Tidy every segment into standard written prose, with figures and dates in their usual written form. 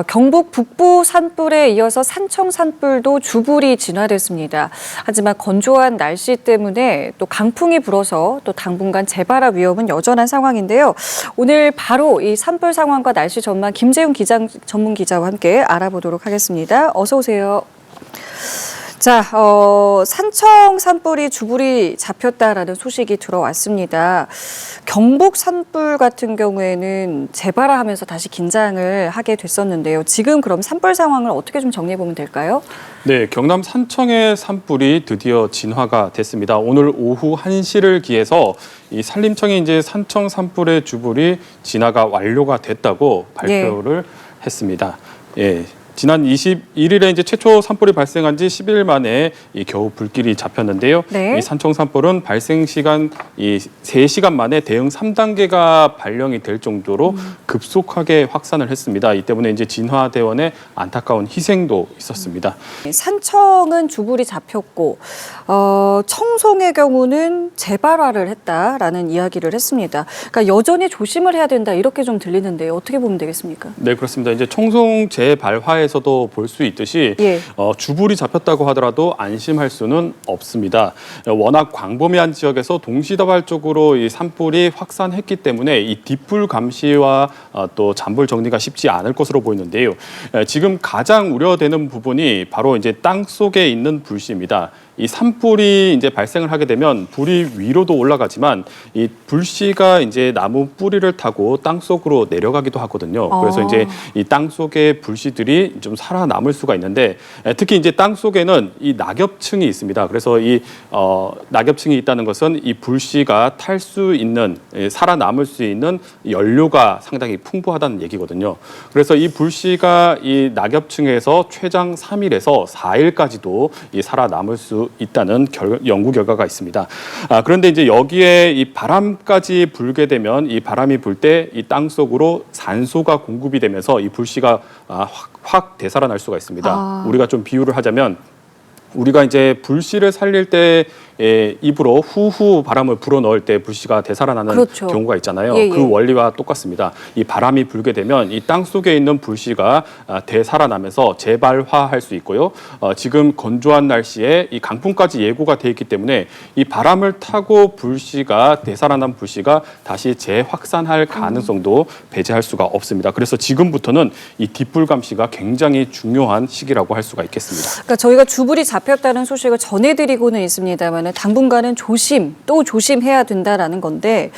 경북 북부 산불에 이어서 산청 산불도 주불이 진화됐습니다. 하지만 건조한 날씨 때문에 또 강풍이 불어서 또 당분간 재발화 위험은 여전한 상황인데요. 오늘 바로 이 산불 상황과 날씨 전망 김재훈 전문 기자와 함께 알아보도록 하겠습니다. 어서 오세요. 자, 산청 산불이 주불이 잡혔다라는 소식이 들어왔습니다. 경북 산불 같은 경우에는 재발화하면서 다시 긴장을 하게 됐었는데요. 지금 그럼 산불 상황을 어떻게 좀 정리해 보면 될까요? 네, 경남 산청의 산불이 드디어 진화가 됐습니다. 오늘 오후 1시를 기해서 이 산림청이 이제 산청 산불의 주불이 진화가 완료가 됐다고 발표를 했습니다. 예. 지난 21일에 이제 최초 산불이 발생한 지 10일 만에 겨우 불길이 잡혔는데요. 네. 이 산청 산불은 발생 시간 3시간 만에 대응 3단계가 발령이 될 정도로 급속하게 확산을 했습니다. 이 때문에 이제 진화대원의 안타까운 희생도 있었습니다. 산청은 주불이 잡혔고 청송의 경우는 재발화를 했다라는 이야기를 했습니다. 그러니까 여전히 조심을 해야 된다 이렇게 좀 들리는데요. 어떻게 보면 되겠습니까? 네, 그렇습니다. 이제 청송 재발화에서도 볼 수 있듯이 주불이 잡혔다고 하더라도 안심할 수는 없습니다. 워낙 광범위한 지역에서 동시다발적으로 이 산불이 확산했기 때문에 이 뒷불 감시와 또 잔불 정리가 쉽지 않을 것으로 보이는데요. 지금 가장 우려되는 부분이 바로 이제 땅 속에 있는 불씨입니다. 이 산불이 이제 발생을 하게 되면 불이 위로도 올라가지만 이 불씨가 이제 나무 뿌리를 타고 땅 속으로 내려가기도 하거든요. 그래서 이제 이 땅 속의 불씨들이 좀 살아남을 수가 있는데 특히 이제 땅 속에는 이 낙엽층이 있습니다. 그래서 이 낙엽층이 있다는 것은 이 불씨가 탈 수 있는 살아남을 수 있는 연료가 상당히 풍부하다는 얘기거든요. 그래서 이 불씨가 이 낙엽층에서 최장 3일에서 4일까지도 이 살아남을 수 있다는 연구 결과가 있습니다. 그런데 이제 여기에 이 바람까지 불게 되면 이 바람이 불 때 이 땅 속으로 산소가 공급이 되면서 이 불씨가 확 되살아날 수가 있습니다. 우리가 좀 비유를 하자면 우리가 이제 불씨를 살릴 때 입으로 후후 바람을 불어넣을 때 불씨가 되살아나는 그렇죠. 경우가 있잖아요. 예. 그 원리와 똑같습니다. 이 바람이 불게 되면 이 땅 속에 있는 불씨가 되살아나면서 재발화할 수 있고요. 지금 건조한 날씨에 이 강풍까지 예고가 돼 있기 때문에 이 바람을 타고 불씨가 되살아난 불씨가 다시 재확산할 가능성도 배제할 수가 없습니다. 그래서 지금부터는 이 뒷불 감시가 굉장히 중요한 시기라고 할 수가 있겠습니다. 그러니까 저희가 주불이 잡혔다는 소식을 전해드리고는 있습니다만 당분간은 또 조심해야 된다라는 건데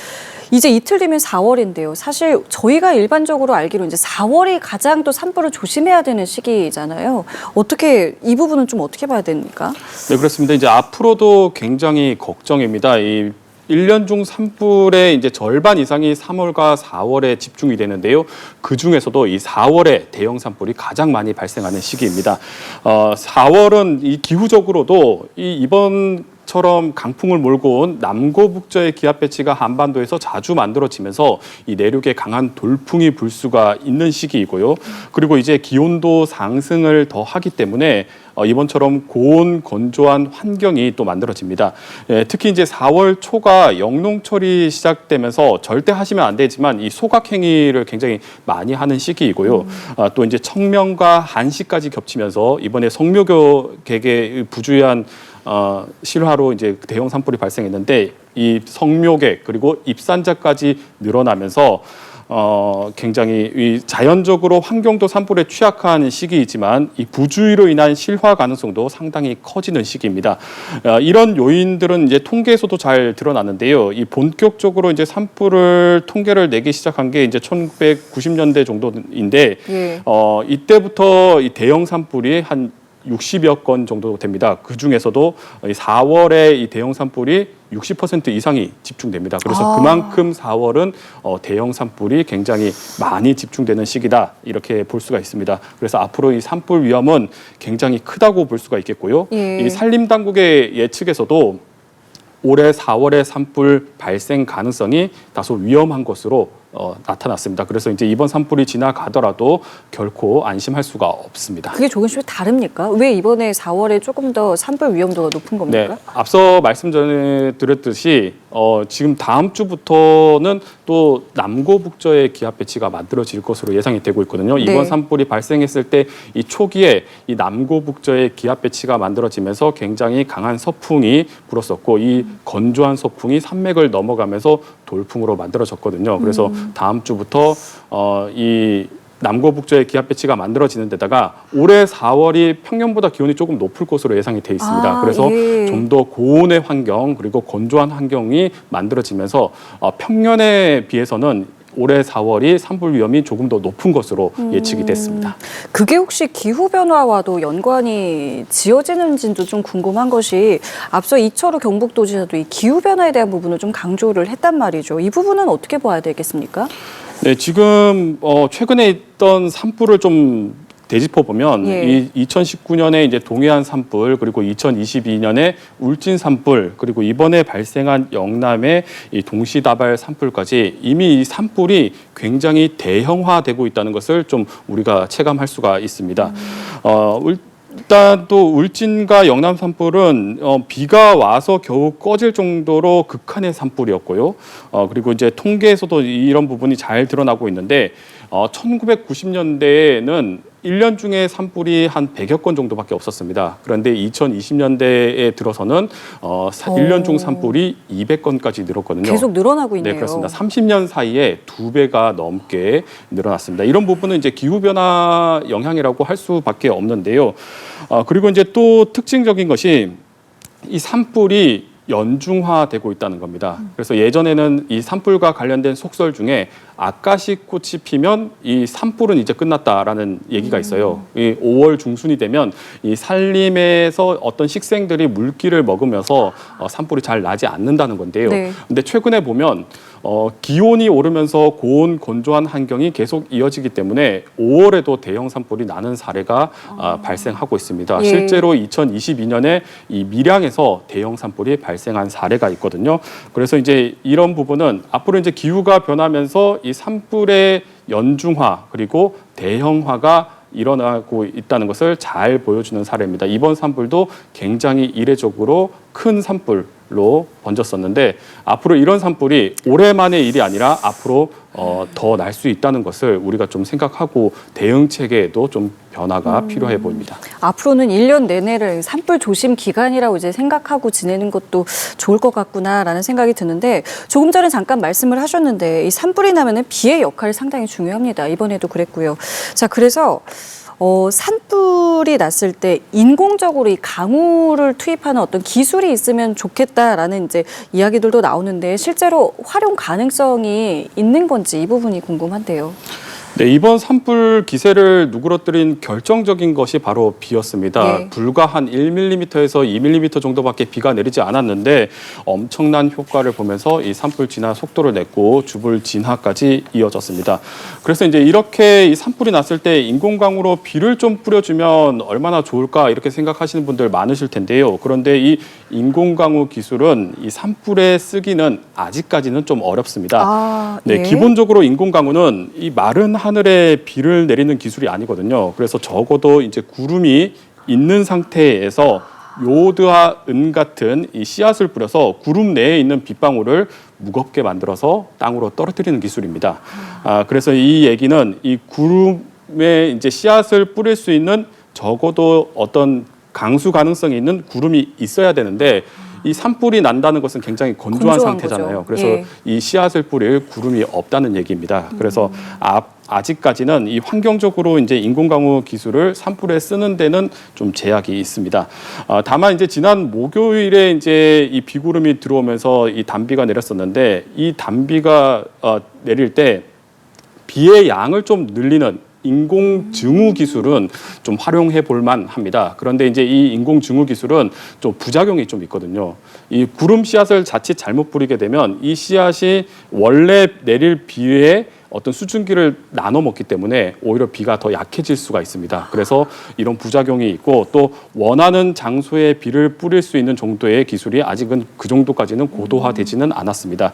이제 이틀 뒤면 4월인데요. 사실 저희가 일반적으로 알기로 이제 4월이 가장 또 산불을 조심해야 되는 시기잖아요. 어떻게 이 부분은 좀 어떻게 봐야 됩니까? 네, 그렇습니다. 이제 앞으로도 굉장히 걱정입니다. 이 1년 중 산불의 이제 절반 이상이 3월과 4월에 집중이 되는데요. 그 중에서도 이 4월에 대형 산불이 가장 많이 발생하는 시기입니다. 4월은 이 기후적으로도 이번처럼 강풍을 몰고 온 남고북저의 기압 배치가 한반도에서 자주 만들어지면서 이 내륙에 강한 돌풍이 불 수가 있는 시기이고요. 그리고 이제 기온도 상승을 더 하기 때문에 이번처럼 고온 건조한 환경이 또 만들어집니다. 특히 이제 4월 초가 영농철이 시작되면서 절대 하시면 안 되지만 이 소각행위를 굉장히 많이 하는 시기이고요. 또 이제 청명과 한시까지 겹치면서 이번에 성묘객의 부주의한 실화로 이제 대형 산불이 발생했는데 이 성묘객 그리고 입산자까지 늘어나면서 굉장히 자연적으로 환경도 산불에 취약한 시기이지만 이 부주의로 인한 실화 가능성도 상당히 커지는 시기입니다. 이런 요인들은 이제 통계에서도 잘 드러나는데요. 이 본격적으로 이제 산불을 통계를 내기 시작한 게 이제 1990년대 정도인데 이때부터 이 대형 산불이 한 60여 건 정도 됩니다. 그 중에서도 4월에 이 대형 산불이 60% 이상이 집중됩니다. 그래서 그만큼 4월은 대형 산불이 굉장히 많이 집중되는 시기다 이렇게 볼 수가 있습니다. 그래서 앞으로 이 산불 위험은 굉장히 크다고 볼 수가 있겠고요. 이 산림당국의 예측에서도 올해 4월에 산불 발생 가능성이 다소 위험한 것으로 나타났습니다. 그래서 이제 이번 산불이 지나가더라도 결코 안심할 수가 없습니다. 그게 조금씩 다릅니까? 왜 이번에 4월에 조금 더 산불 위험도가 높은 네, 겁니까? 앞서 말씀드렸듯이 지금 다음 주부터는 또 남고북저의 기압 배치가 만들어질 것으로 예상이 되고 있거든요. 이번 네. 산불이 발생했을 때 이 초기에 이 남고북저의 기압 배치가 만들어지면서 굉장히 강한 서풍이 불었었고 이 건조한 서풍이 산맥을 넘어가면서 돌풍으로 만들어졌거든요. 그래서 다음 주부터 이 남고북저의 기압 배치가 만들어지는 데다가 올해 4월이 평년보다 기온이 조금 높을 것으로 예상이 돼 있습니다. 그래서 예. 좀 더 고온의 환경 그리고 건조한 환경이 만들어지면서 평년에 비해서는 올해 4월이 산불 위험이 조금 더 높은 것으로 예측이 됐습니다. 그게 혹시 기후변화와도 연관이 지어지는지도 좀 궁금한 것이 앞서 이철우 경북도지사도 이 기후변화에 대한 부분을 좀 강조를 했단 말이죠. 이 부분은 어떻게 봐야 되겠습니까? 네, 지금 최근에 있던 산불을 좀 되짚어 보면 예. 이 2019년에 이제 동해안 산불 그리고 2022년에 울진 산불 그리고 이번에 발생한 영남의 이 동시다발 산불까지 이미 이 산불이 굉장히 대형화되고 있다는 것을 좀 우리가 체감할 수가 있습니다. 일단 또 울진과 영남 산불은 비가 와서 겨우 꺼질 정도로 극한의 산불이었고요. 그리고 이제 통계에서도 이런 부분이 잘 드러나고 있는데 1990년대에는 1년 중에 산불이 한 100여 건 정도밖에 없었습니다. 그런데 2020년대에 들어서는 1년 중 산불이 200건까지 늘었거든요. 계속 늘어나고 있네요. 네, 그렇습니다. 30년 사이에 2배가 넘게 늘어났습니다. 이런 부분은 이제 기후변화 영향이라고 할 수밖에 없는데요. 그리고 이제 또 특징적인 것이 이 산불이 연중화되고 있다는 겁니다. 그래서 예전에는 이 산불과 관련된 속설 중에 아까시 꽃이 피면 이 산불은 이제 끝났다라는 얘기가 있어요. 이 5월 중순이 되면 이 산림에서 어떤 식생들이 물기를 먹으면서 산불이 잘 나지 않는다는 건데요. 네. 근데 최근에 보면 기온이 오르면서 고온 건조한 환경이 계속 이어지기 때문에 5월에도 대형 산불이 나는 사례가 발생하고 있습니다. 예. 실제로 2022년에 이 밀양에서 대형 산불이 발생한 사례가 있거든요. 그래서 이제 이런 부분은 앞으로 이제 기후가 변하면서 이 산불의 연중화 그리고 대형화가 일어나고 있다는 것을 잘 보여주는 사례입니다. 이번 산불도 굉장히 이례적으로 큰 산불로 번졌었는데 앞으로 이런 산불이 올해만의 일이 아니라 앞으로 더 날 수 있다는 것을 우리가 좀 생각하고 대응 체계에도 좀 변화가 필요해 보입니다. 앞으로는 1년 내내를 산불 조심 기간이라고 이제 생각하고 지내는 것도 좋을 것 같구나라는 생각이 드는데 조금 전에 잠깐 말씀을 하셨는데 이 산불이 나면은 비의 역할이 상당히 중요합니다. 이번에도 그랬고요. 자, 그래서 산불이 났을 때 인공적으로 이 강우를 투입하는 어떤 기술이 있으면 좋겠다라는 이제 이야기들도 나오는데 실제로 활용 가능성이 있는 건지 이 부분이 궁금한데요. 네, 이번 산불 기세를 누그러뜨린 결정적인 것이 바로 비였습니다. 네. 불과 한 1mm에서 2mm 정도밖에 비가 내리지 않았는데 엄청난 효과를 보면서 이 산불 진화 속도를 냈고 주불 진화까지 이어졌습니다. 그래서 이제 이렇게 이 산불이 났을 때 인공강우로 비를 좀 뿌려주면 얼마나 좋을까 이렇게 생각하시는 분들 많으실 텐데요. 그런데 이 인공강우 기술은 이 산불에 쓰기는 아직까지는 좀 어렵습니다. 네, 예. 기본적으로 인공강우는 이 마른 하늘에 비를 내리는 기술이 아니거든요. 그래서 적어도 이제 구름이 있는 상태에서 요오드와 은 같은 이 씨앗을 뿌려서 구름 내에 있는 빗방울을 무겁게 만들어서 땅으로 떨어뜨리는 기술입니다. 그래서 이 얘기는 이 구름에 이제 씨앗을 뿌릴 수 있는 적어도 어떤 강수 가능성이 있는 구름이 있어야 되는데 이 산불이 난다는 것은 굉장히 건조한 상태잖아요. 거죠. 그래서 예. 이 씨앗을 뿌릴 구름이 없다는 얘기입니다. 그래서 아직까지는 이 환경적으로 이제 인공강우 기술을 산불에 쓰는 데는 좀 제약이 있습니다. 다만 이제 지난 목요일에 이제 이 비구름이 들어오면서 이 단비가 내렸었는데 이 단비가 내릴 때 비의 양을 좀 늘리는 인공증우 기술은 좀 활용해 볼 만합니다. 그런데 이제 이 인공증우 기술은 좀 부작용이 좀 있거든요. 이 구름 씨앗을 자칫 잘못 뿌리게 되면 이 씨앗이 원래 내릴 비에 어떤 수증기를 나눠 먹기 때문에 오히려 비가 더 약해질 수가 있습니다. 그래서 이런 부작용이 있고 또 원하는 장소에 비를 뿌릴 수 있는 정도의 기술이 아직은 그 정도까지는 고도화되지는 않았습니다.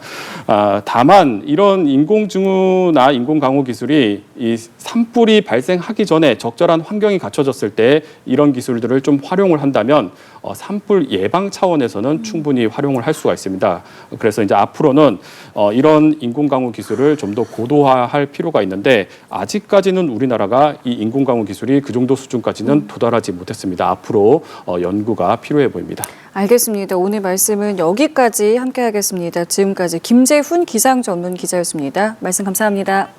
다만 이런 인공증후나 인공강우 기술이 이 산불이 발생하기 전에 적절한 환경이 갖춰졌을 때 이런 기술들을 좀 활용을 한다면 산불 예방 차원에서는 충분히 활용을 할 수가 있습니다. 그래서 이제 앞으로는 이런 인공강우 기술을 좀 더 고도화할 필요가 있는데 아직까지는 우리나라가 이 인공강우 기술이 그 정도 수준까지는 도달하지 못했습니다. 앞으로 연구가 필요해 보입니다. 알겠습니다. 오늘 말씀은 여기까지 함께하겠습니다. 지금까지 김재훈 기상 전문 기자였습니다. 말씀 감사합니다.